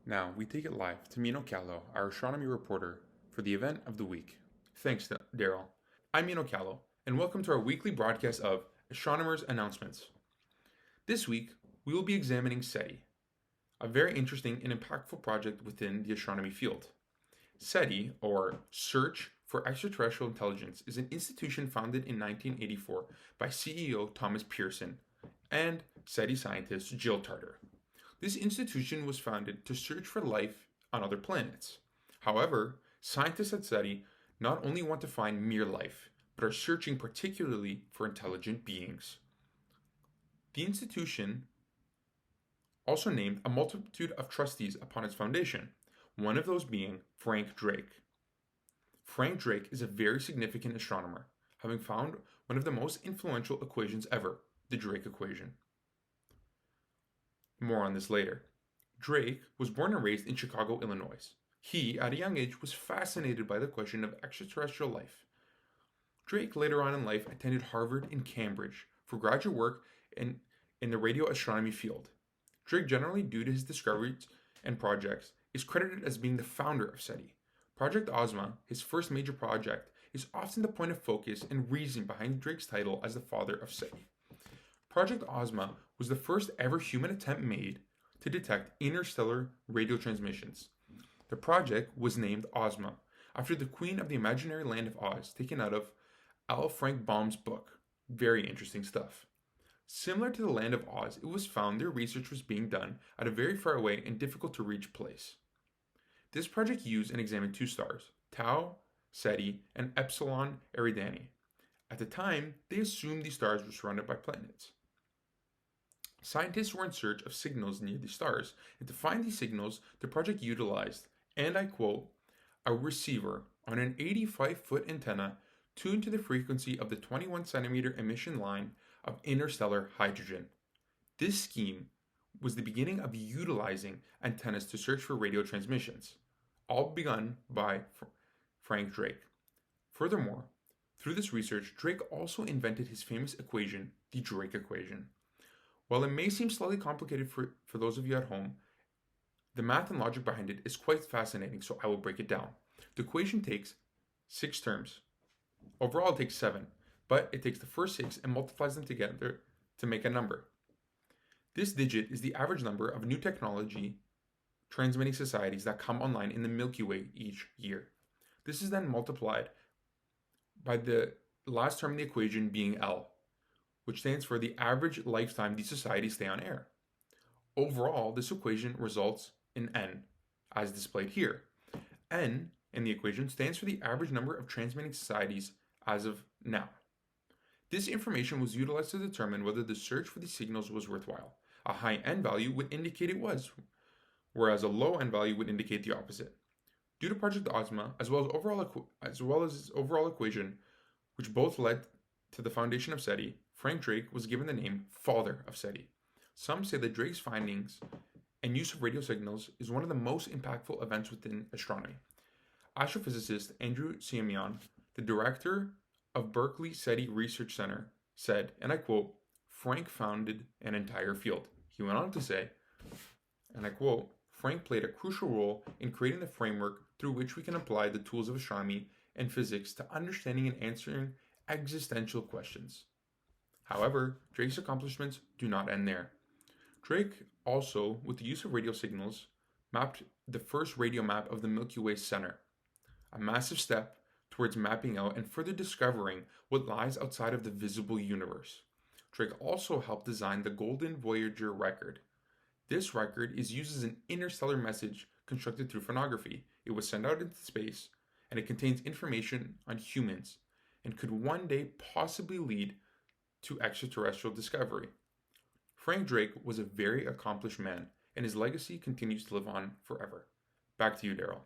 Now, we take it live to Mino Callow, our astronomy reporter, for the event of the week. Thanks, Daryl. I'm Mino Callow, and welcome to our weekly broadcast of Astronomers' Announcements. This week, we will be examining SETI, a very interesting and impactful project within the astronomy field. SETI, or Search for Extraterrestrial Intelligence, is an institution founded in 1984 by CEO Thomas Pearson and SETI scientist Jill Tarter. This institution was founded to search for life on other planets. However, scientists at SETI not only want to find mere life, but are searching particularly for intelligent beings. The institution also named a multitude of trustees upon its foundation, one of those being Frank Drake. Frank Drake is a very significant astronomer, having found one of the most influential equations ever, the Drake equation. More on this later. Drake was born and raised in Chicago, Illinois. He, at a young age, was fascinated by the question of extraterrestrial life. Drake later on in life attended Harvard and Cambridge for graduate work in the radio astronomy field. Drake, generally due to his discoveries and projects, is credited as being the founder of SETI. Project Ozma, his first major project, is often the point of focus and reason behind Drake's title as the father of SETI. Project Ozma was the first ever human attempt made to detect interstellar radio transmissions. The project was named Ozma, after the Queen of the Imaginary Land of Oz, taken out of L. Frank Baum's book. Very interesting stuff. Similar to the Land of Oz, it was found their research was being done at a very far away and difficult to reach place. This project used and examined two stars, Tau Ceti and Epsilon Eridani. At the time, they assumed these stars were surrounded by planets. Scientists were in search of signals near the stars, and to find these signals, the project utilized, and I quote, a receiver on an 85-foot antenna tuned to the frequency of the 21-centimeter emission line of interstellar hydrogen. This scheme was the beginning of utilizing antennas to search for radio transmissions, all begun by Frank Drake. Furthermore, through this research, Drake also invented his famous equation, the Drake equation. While it may seem slightly complicated for those of you at home, the math and logic behind it is quite fascinating, so I will break it down. The equation takes 6 terms. Overall, it takes 7, but it takes the first 6 and multiplies them together to make a number. This digit is the average number of new technology transmitting societies that come online in the Milky Way each year. This is then multiplied by the last term in the equation being L, which stands for the average lifetime these societies stay on air. Overall, this equation results in N, as displayed here. N in the equation stands for the average number of transmitting societies as of now. This information was utilized to determine whether the search for these signals was worthwhile. A high N value would indicate it was, whereas a low N value would indicate the opposite. Due to Project Ozma, as well as its overall equation, which both led to the foundation of SETI, Frank Drake was given the name Father of SETI. Some say that Drake's findings and use of radio signals is one of the most impactful events within astronomy. Astrophysicist Andrew Siemion, the director of Berkeley SETI Research Center, said, and I quote, Frank founded an entire field. He went on to say, and I quote, Frank played a crucial role in creating the framework through which we can apply the tools of astronomy and physics to understanding and answering existential questions. However, Drake's accomplishments do not end there. Drake also, with the use of radio signals, mapped the first radio map of the Milky Way center, a massive step towards mapping out and further discovering what lies outside of the visible universe. Drake also helped design the Golden Voyager record. This record is used as an interstellar message constructed through phonography. It was sent out into space, and it contains information on humans and could one day possibly lead to extraterrestrial discovery. Frank Drake was a very accomplished man, and his legacy continues to live on forever. Back to you, Daryl.